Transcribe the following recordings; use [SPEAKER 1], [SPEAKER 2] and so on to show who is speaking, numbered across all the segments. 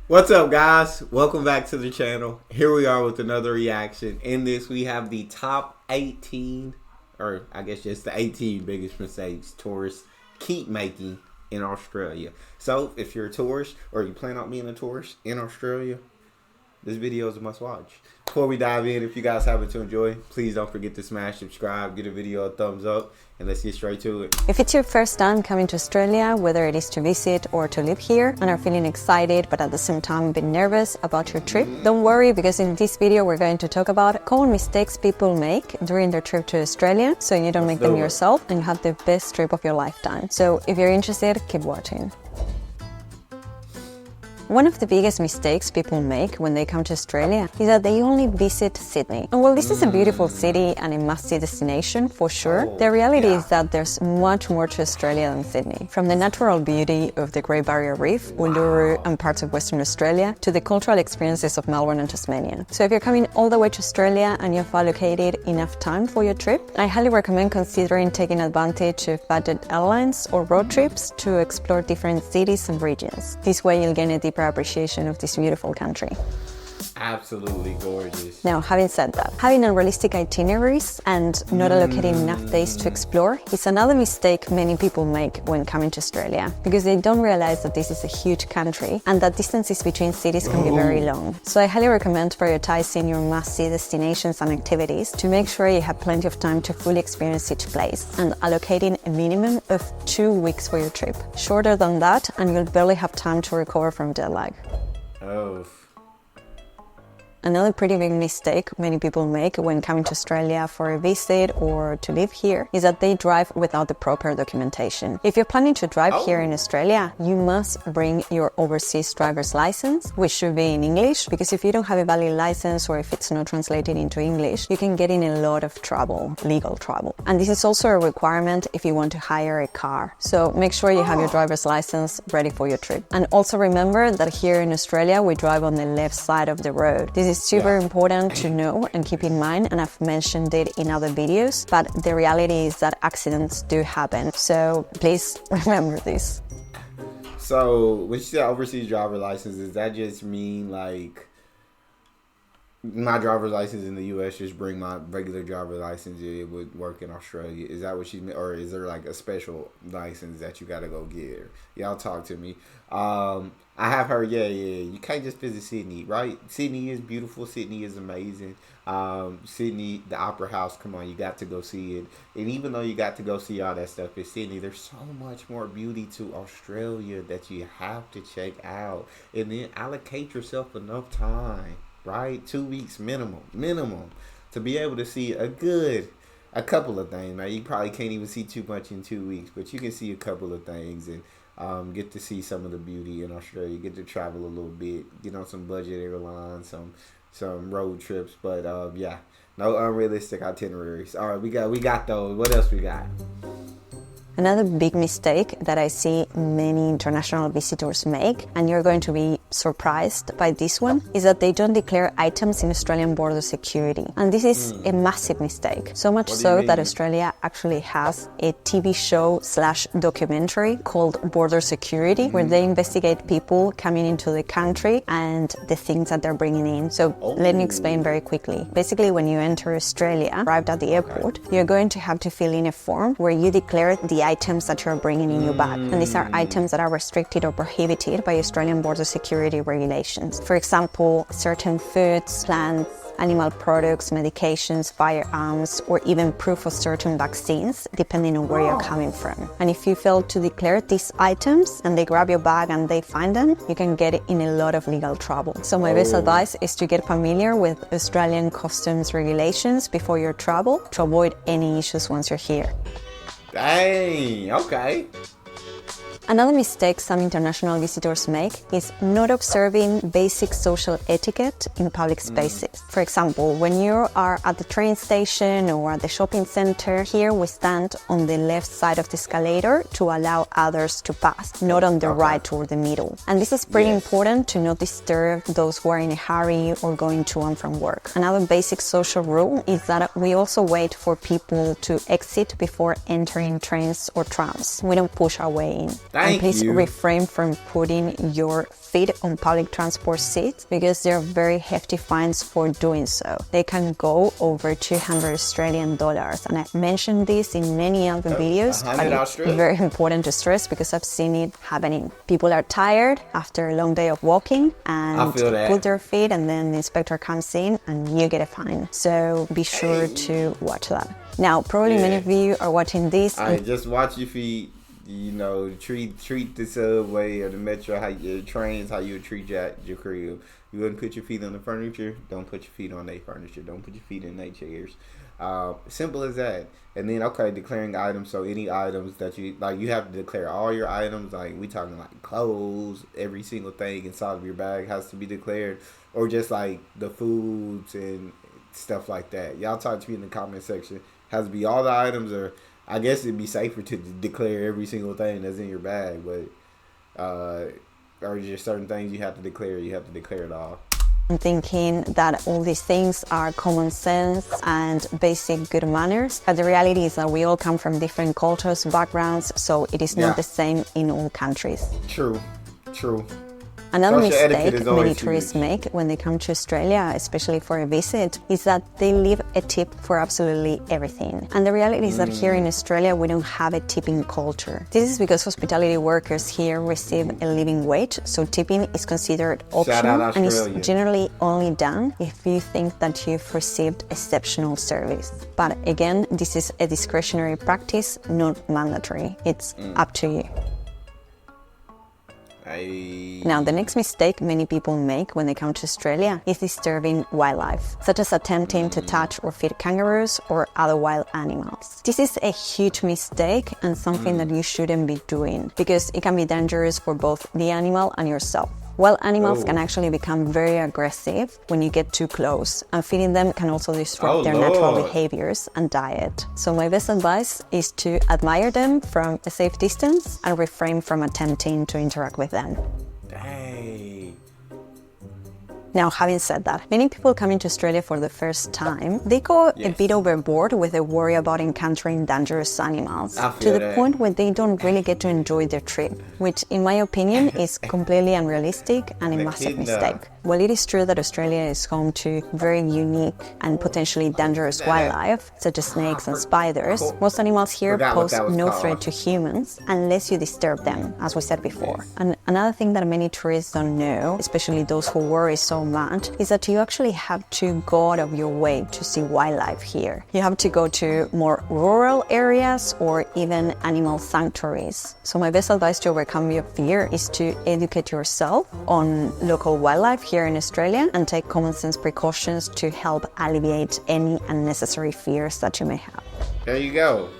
[SPEAKER 1] What's up, guys? Welcome back to the channel. Here we are with another reaction. In this, we have the top 18, or I guess just the 18 biggest mistakes tourists keep making in Australia. So, if you're a tourist or you plan on being a tourist in Australia, this video is a must watch. Before we dive in, if you guys happen to enjoy, please don't forget to smash subscribe, give the video a thumbs up, and let's get straight to it.
[SPEAKER 2] If it's your first time coming to Australia, whether it is to visit or to live here, and are feeling excited but at the same time a bit nervous about your trip, don't worry, because in this video we're going to talk about common mistakes people make during their trip to Australia, so you don't make them yourself and have the best trip of your lifetime. So if you're interested, keep watching. One of the biggest mistakes people make when they come to Australia is that they only visit Sydney. And while this is a beautiful city and a must-see destination for sure, the reality is that there's much more to Australia than Sydney. From the natural beauty of the Great Barrier Reef, Uluru and parts of Western Australia, to the cultural experiences of Melbourne and Tasmania. So if you're coming all the way to Australia and you've allocated enough time for your trip, I highly recommend considering taking advantage of budget airlines or road trips to explore different cities and regions. This way you'll gain a deeper appreciation of this beautiful country.
[SPEAKER 1] Absolutely gorgeous.
[SPEAKER 2] Now, having said that, having unrealistic itineraries and not allocating enough days to explore is another mistake many people make when coming to Australia, because they don't realize that this is a huge country and that distances between cities can be very long. So I highly recommend prioritizing your must-see destinations and activities to make sure you have plenty of time to fully experience each place, and allocating a minimum of 2 weeks for your trip. Shorter than that and you'll barely have time to recover from jet lag.
[SPEAKER 1] Oh.
[SPEAKER 2] Another pretty big mistake many people make when coming to Australia for a visit or to live here is that they drive without the proper documentation. If you're planning to drive here in Australia, you must bring your overseas driver's license, which should be in English, because if you don't have a valid license or if it's not translated into English, you can get in a lot of trouble, legal trouble. And this is also a requirement if you want to hire a car. So make sure you have your driver's license ready for your trip. And also remember that here in Australia, we drive on the left side of the road. This is super important to know and keep in mind, and I've mentioned it in other videos, but the reality is that accidents do happen, so please remember this.
[SPEAKER 1] So when you say overseas driver license, does that just mean like my driver's license in the US, just bring my regular driver's license, it would work in Australia? Is that what she meant, or is there like a special license that you gotta go get? Y'all talk to me. I have heard, you can't just visit Sydney, right? Sydney is beautiful. Sydney is amazing. Sydney, the Opera House, come on, you got to go see it. And even though you got to go see all that stuff in Sydney, there's so much more beauty to Australia that you have to check out. And then allocate yourself enough time, right? 2 weeks minimum, to be able to see a couple of things. Now, you probably can't even see too much in 2 weeks, but you can see a couple of things and get to see some of the beauty in Australia, get to travel a little bit, get on some budget airlines, some road trips, but no unrealistic itineraries. All right, we got those. What else we got?
[SPEAKER 2] Another big mistake that I see many international visitors make, and you're going to be surprised by this one, is that they don't declare items in Australian border security. And this is a massive mistake. So much so that Australia actually has a TV show / documentary called Border Security, where they investigate people coming into the country and the things that they're bringing in. So let me explain very quickly. Basically, when you enter Australia, arrived at the airport, you're going to have to fill in a form where you declare the items that you're bringing in your bag. And these are items that are restricted or prohibited by Australian border security regulations. For example, certain foods, plants, animal products, medications, firearms, or even proof of certain vaccines, depending on where you're coming from. And if you fail to declare these items and they grab your bag and they find them, you can get in a lot of legal trouble. So my best advice is to get familiar with Australian customs regulations before your travel to avoid any issues once you're here.
[SPEAKER 1] Dang, okay.
[SPEAKER 2] Another mistake some international visitors make is not observing basic social etiquette in public spaces. For example, when you are at the train station or at the shopping center, here we stand on the left side of the escalator to allow others to pass, not on the right or the middle. And this is pretty important to not disturb those who are in a hurry or going to and from work. Another basic social rule is that we also wait for people to exit before entering trains or trams. We don't push our way in.
[SPEAKER 1] Thank
[SPEAKER 2] please
[SPEAKER 1] you.
[SPEAKER 2] refrain from putting your feet on public transport seats because there are very hefty fines for doing so. They can go over 200 Australian dollars. And I've mentioned this in many other videos, but
[SPEAKER 1] 100
[SPEAKER 2] it's
[SPEAKER 1] Australian?
[SPEAKER 2] very important to stress because I've seen it happening. People are tired after a long day of walking and
[SPEAKER 1] I feel that.
[SPEAKER 2] put their feet, and then the inspector comes in and you get a fine. So be sure to watch that. Now, probably many of you are watching this.
[SPEAKER 1] All right, just watch your feet. You know, treat the subway or the metro, how your trains, how you would treat your crib. You wouldn't put your feet on the furniture. Don't put your feet on their furniture. Don't put your feet in their chairs. Simple as that. And then, okay, declaring items. So any items that you have to declare all your items. Like we talking like clothes, every single thing inside of your bag has to be declared, or just like the foods and stuff like that. Y'all talk to me in the comment section. Has to be all the items, or I guess it'd be safer to declare every single thing that's in your bag, but or just certain things you have to declare. You have to declare it all.
[SPEAKER 2] I'm thinking that all these things are common sense and basic good manners, but the reality is that we all come from different cultures, backgrounds, so it is not the same in all countries.
[SPEAKER 1] True.
[SPEAKER 2] Another
[SPEAKER 1] Social
[SPEAKER 2] mistake many tourists make when they come to Australia, especially for a visit, is that they leave a tip for absolutely everything. And the reality is that here in Australia, we don't have a tipping culture. This is because hospitality workers here receive a living wage, so tipping is considered optional and is generally only done if you think that you've received exceptional service. But again, this is a discretionary practice, not mandatory. It's up to you. Now, the next mistake many people make when they come to Australia is disturbing wildlife, such as attempting to touch or feed kangaroos or other wild animals. This is a huge mistake and something that you shouldn't be doing because it can be dangerous for both the animal and yourself. Wild animals can actually become very aggressive when you get too close, and feeding them can also disrupt their natural behaviors and diet. So my best advice is to admire them from a safe distance and refrain from attempting to interact with them. Now, having said that, many people coming to Australia for the first time, they go a bit overboard with the worry about encountering dangerous animals to the point where they don't really get to enjoy their trip, which in my opinion is completely unrealistic and a massive mistake. While it is true that Australia is home to very unique and potentially dangerous wildlife, such as snakes and spiders, most animals here pose no threat to humans unless you disturb them, as we said before. And another thing that many tourists don't know, especially those who worry so much, is that you actually have to go out of your way to see wildlife here. You have to go to more rural areas or even animal sanctuaries. So my best advice to overcome your fear is to educate yourself on local wildlife here in Australia and take common sense precautions to help alleviate any unnecessary fears that you may have.
[SPEAKER 1] There you go.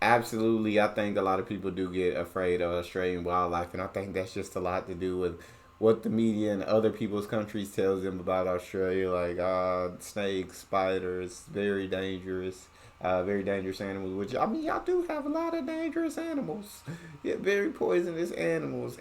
[SPEAKER 1] Absolutely, I think a lot of people do get afraid of Australian wildlife, and I think that's just a lot to do with what the media and other people's countries tells them about Australia, like snakes, spiders, very dangerous animals, which, I mean, y'all do have a lot of dangerous animals. Yeah, very poisonous animals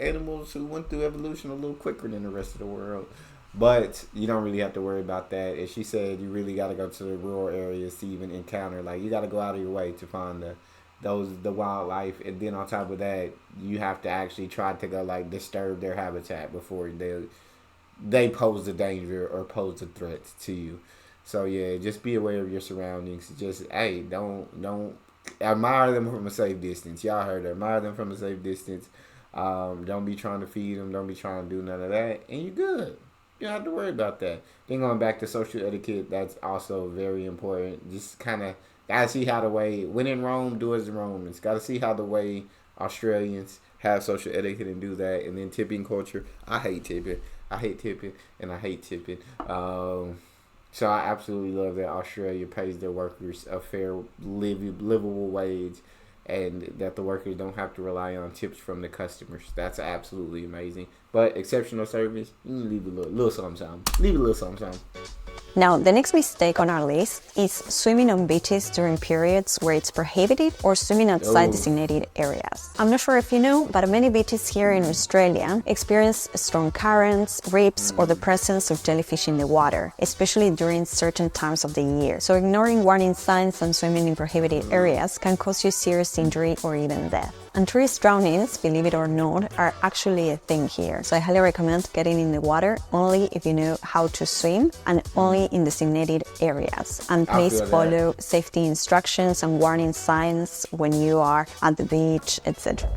[SPEAKER 1] who went through evolution a little quicker than the rest of the world. But you don't really have to worry about that. As she said, you really got to go to the rural areas to even encounter, like, you got to go out of your way to find the wildlife, and then on top of that, you have to actually try to go, like, disturb their habitat before they pose a danger or pose a threat to you. So yeah, just be aware of your surroundings. Just, hey, don't admire them from a safe distance. Y'all heard it. Admire them from a safe distance. Don't be trying to feed them. Don't be trying to do none of that, and you're good. You don't have to worry about that. Then going back to social etiquette, that's also very important. Just kind of gotta see how the way, when in Rome, do as the Romans. Gotta see how the way Australians have social etiquette and do that. And then tipping culture. I hate tipping. So I absolutely love that Australia pays their workers a fair, livable wage, and that the workers don't have to rely on tips from the customers. That's absolutely amazing. But exceptional service, you can leave a little something. Leave a little something.
[SPEAKER 2] Now, the next mistake on our list is swimming on beaches during periods where it's prohibited or swimming outside designated areas. I'm not sure if you know, but many beaches here in Australia experience strong currents, rips, or the presence of jellyfish in the water, especially during certain times of the year. So ignoring warning signs and swimming in prohibited areas can cause you serious injury or even death. And tourist drownings, believe it or not, are actually a thing here. So I highly recommend getting in the water only if you know how to swim and only in designated areas. And please follow safety instructions and warning signs when you are at the beach, etc.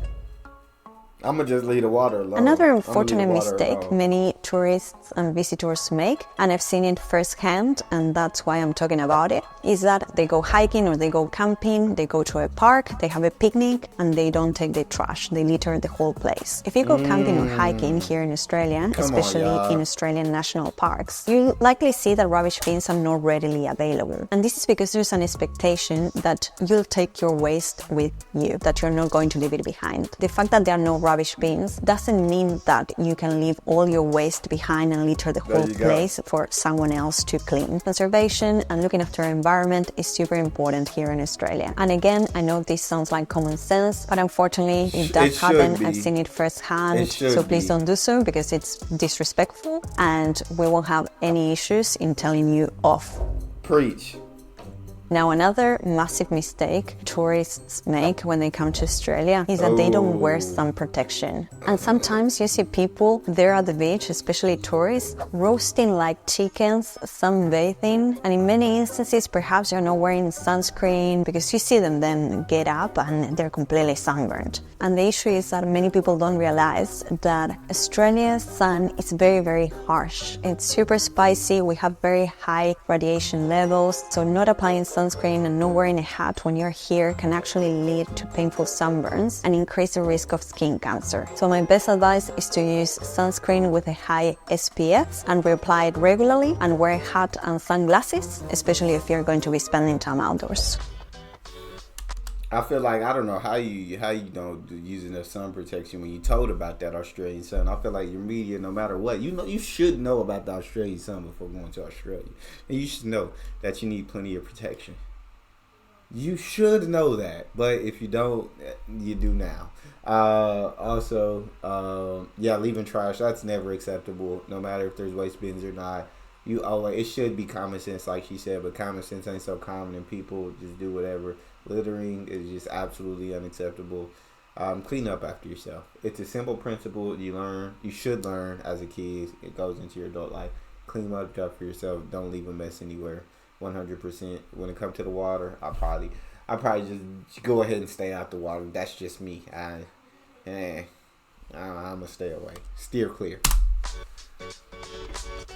[SPEAKER 1] I'm gonna just leave the water alone.
[SPEAKER 2] Another unfortunate mistake many tourists and visitors make, and I've seen it firsthand, and that's why I'm talking about it, is that they go hiking or they go camping, they go to a park, they have a picnic, and they don't take the trash. They litter the whole place. If you go camping or hiking here in Australia, especially in Australian national parks, you'll likely see that rubbish bins are not readily available. And this is because there's an expectation that you'll take your waste with you, that you're not going to leave it behind. The fact that there are no rubbish bins doesn't mean that you can leave all your waste behind and litter the whole place for someone else to clean. Conservation and looking after our environment is super important here in Australia. And again, I know this sounds like common sense, but unfortunately it does happen. I've seen it firsthand, so please don't do so because it's disrespectful and we won't have any issues in telling you off.
[SPEAKER 1] Preach.
[SPEAKER 2] Now, another massive mistake tourists make when they come to Australia is that they don't wear sun protection. And sometimes you see people there at the beach, especially tourists, roasting like chickens, sunbathing, and in many instances perhaps you're not wearing sunscreen because you see them then get up and they're completely sunburned. And the issue is that many people don't realize that Australia's sun is very, very harsh. It's super spicy, we have very high radiation levels, so not applying sunscreen and not wearing a hat when you're here can actually lead to painful sunburns and increase the risk of skin cancer. So my best advice is to use sunscreen with a high SPF and reapply it regularly and wear a hat and sunglasses, especially if you're going to be spending time outdoors.
[SPEAKER 1] I feel like I don't know how you don't use enough sun protection when you told about that Australian sun. I feel like your media, no matter what, you should know about the Australian sun before going to Australia, and you should know that you need plenty of protection. You should know that, but if you don't, you do now. Leaving trash, that's never acceptable, no matter if there's waste bins or not. It should be common sense, like she said, but common sense ain't so common, and people just do whatever. Littering is just absolutely unacceptable. Clean up after yourself. It's a simple principle you should learn as a kid. It goes into your adult life. Clean up for yourself. Don't leave a mess anywhere. 100%. When it comes to the water, I probably just go ahead and stay out the water. That's just me. I'm gonna stay away. Steer clear.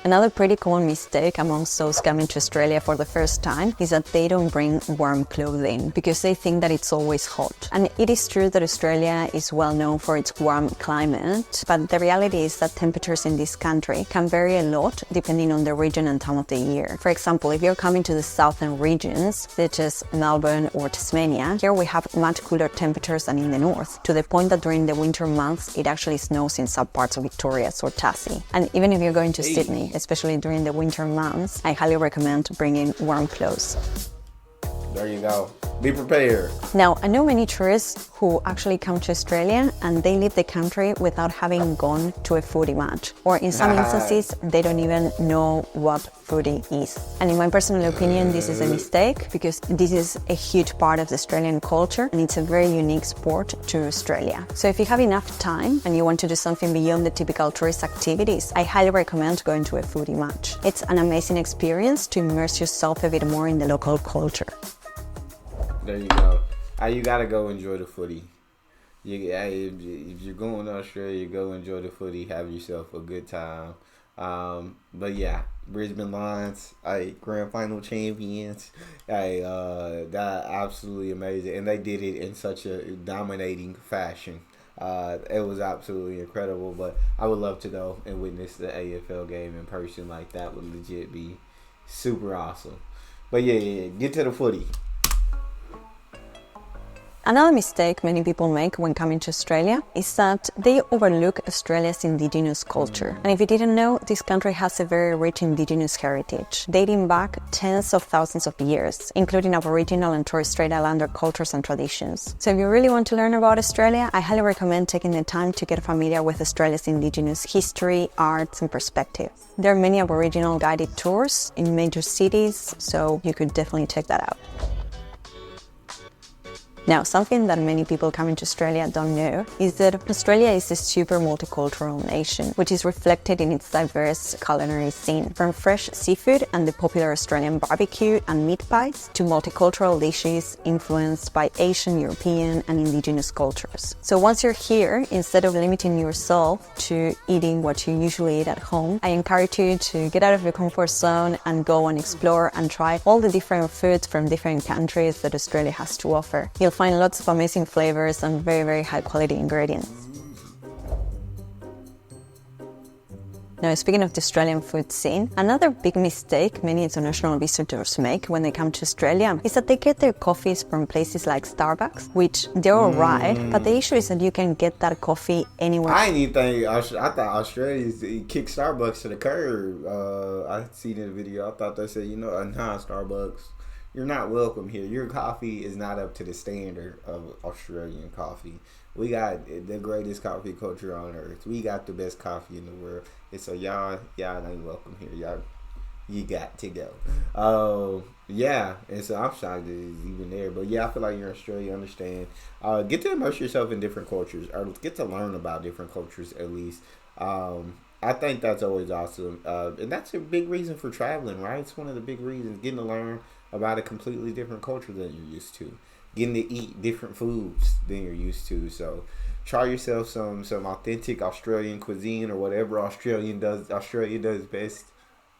[SPEAKER 2] Another pretty common mistake amongst those coming to Australia for the first time is that they don't bring warm clothing because they think that it's always hot. And it is true that Australia is well known for its warm climate, but the reality is that temperatures in this country can vary a lot depending on the region and time of the year. For example, if you're coming to the southern regions, such as Melbourne or Tasmania, here we have much cooler temperatures than in the north, to the point that during the winter months it actually snows in some parts of Victoria or Tassie. And even if you're going to Sydney, especially during the winter months, I highly recommend bringing warm clothes.
[SPEAKER 1] There you go. Be prepared.
[SPEAKER 2] Now, I know many tourists who actually come to Australia and they leave the country without having gone to a foodie match. Or in some instances, they don't even know what foodie is. And in my personal opinion, this is a mistake because this is a huge part of the Australian culture and it's a very unique sport to Australia. So if you have enough time and you want to do something beyond the typical tourist activities, I highly recommend going to a foodie match. It's an amazing experience to immerse yourself a bit more in the local culture.
[SPEAKER 1] There you go. You gotta go enjoy the footy. If you're going to Australia, go enjoy the footy. Have yourself a good time. But yeah, Brisbane Lions, grand final champions. That absolutely amazing, and they did it in such a dominating fashion. It was absolutely incredible. But I would love to go and witness the AFL game in person. Like that would legit be super awesome. But yeah, get to the footy.
[SPEAKER 2] Another mistake many people make when coming to Australia is that they overlook Australia's Indigenous culture. And if you didn't know, this country has a very rich Indigenous heritage, dating back tens of thousands of years, including Aboriginal and Torres Strait Islander cultures and traditions. So if you really want to learn about Australia, I highly recommend taking the time to get familiar with Australia's Indigenous history, arts, and perspectives. There are many Aboriginal guided tours in major cities, so you could definitely check that out. Now, something that many people coming to Australia don't know is that Australia is a super multicultural nation, which is reflected in its diverse culinary scene, from fresh seafood and the popular Australian barbecue and meat pies to multicultural dishes influenced by Asian, European, and Indigenous cultures. So once you're here, instead of limiting yourself to eating what you usually eat at home, I encourage you to get out of your comfort zone and go and explore and try all the different foods from different countries that Australia has to offer. You'll find lots of amazing flavors and very, very high quality ingredients. Now, speaking of the Australian food scene, another big mistake many international visitors make when they come to Australia is that they get their coffees from places like Starbucks, which they're alright, but the issue is that you can get that coffee anywhere.
[SPEAKER 1] I didn't even think, I thought Australians kicked Starbucks to the curb. I seen in the video, I thought they said, nah, Starbucks, you're not welcome here. Your coffee is not up to the standard of Australian coffee. We got the greatest coffee culture on earth. We got the best coffee in the world. And so y'all ain't welcome here. You got to go. Yeah. And so I'm shocked that it's even there. But yeah, I feel like you're in Australia, understand. Get to immerse yourself in different cultures, or get to learn about different cultures at least. I think that's always awesome. And that's a big reason for traveling, right? It's one of the big reasons, getting to learn about a completely different culture than you're used to. Getting to eat different foods than you're used to. So try yourself some authentic Australian cuisine, or whatever Australia does best.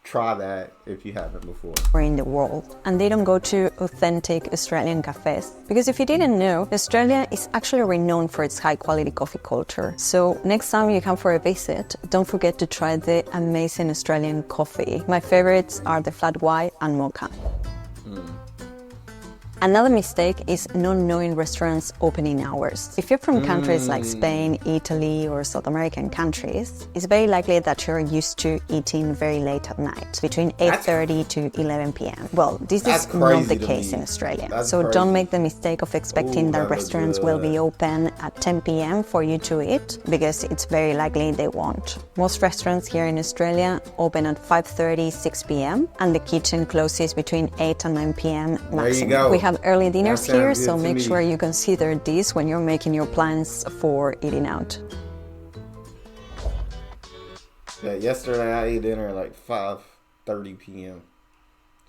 [SPEAKER 1] Try that if you haven't before.
[SPEAKER 2] In the world, and they don't go to authentic Australian cafes, because if you didn't know, Australia is actually renowned for its high quality coffee culture. So next time you come for a visit, don't forget to try the amazing Australian coffee. My favorites are the flat white and mocha. Another mistake is not knowing restaurants' opening hours. If you're from countries like Spain, Italy, or South American countries, it's very likely that you're used to eating very late at night, between 8:30 to 11 p.m. Well, this is not the case in Australia. So don't make the mistake of expecting that restaurants will be open at 10 p.m. for you to eat, because it's very likely they won't. Most restaurants here in Australia open at 5:30, 6 p.m. and the kitchen closes between 8 and 9 p.m. maximum.
[SPEAKER 1] There you go.
[SPEAKER 2] We have early dinners here, so make sure you consider this when you're making your plans for eating out.
[SPEAKER 1] Yeah, yesterday I ate dinner at like 5:30 p.m.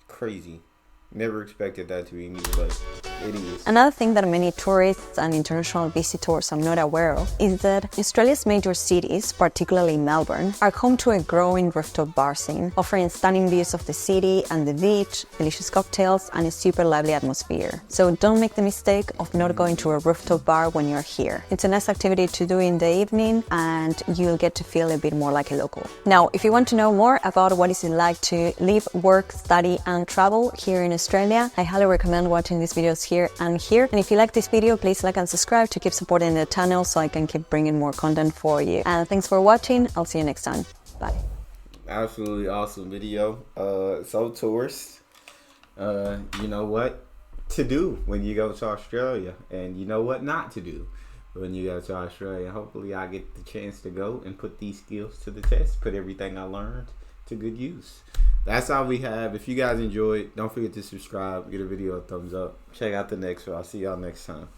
[SPEAKER 1] Crazy. Never expected that to be me, but it is.
[SPEAKER 2] Another thing that many tourists and international visitors are not aware of is that Australia's major cities, particularly Melbourne, are home to a growing rooftop bar scene, offering stunning views of the city and the beach, delicious cocktails, and a super lively atmosphere. So don't make the mistake of not going to a rooftop bar when you're here. It's a nice activity to do in the evening, and you'll get to feel a bit more like a local. Now, if you want to know more about what it's like to live, work, study, and travel here in Australia, I highly recommend watching these videos here and here. And if you like this video, please like and subscribe to keep supporting the channel so I can keep bringing more content for you. And thanks for watching. I'll see you next time. Bye.
[SPEAKER 1] Absolutely awesome video. So tourists, you know what to do when you go to Australia, and you know what not to do when you go to Australia. Hopefully I get the chance to go and put these skills to the test, put everything I learned to good use. That's all we have. If you guys enjoyed, don't forget to subscribe, give the video a thumbs up. Check out the next one. I'll see y'all next time.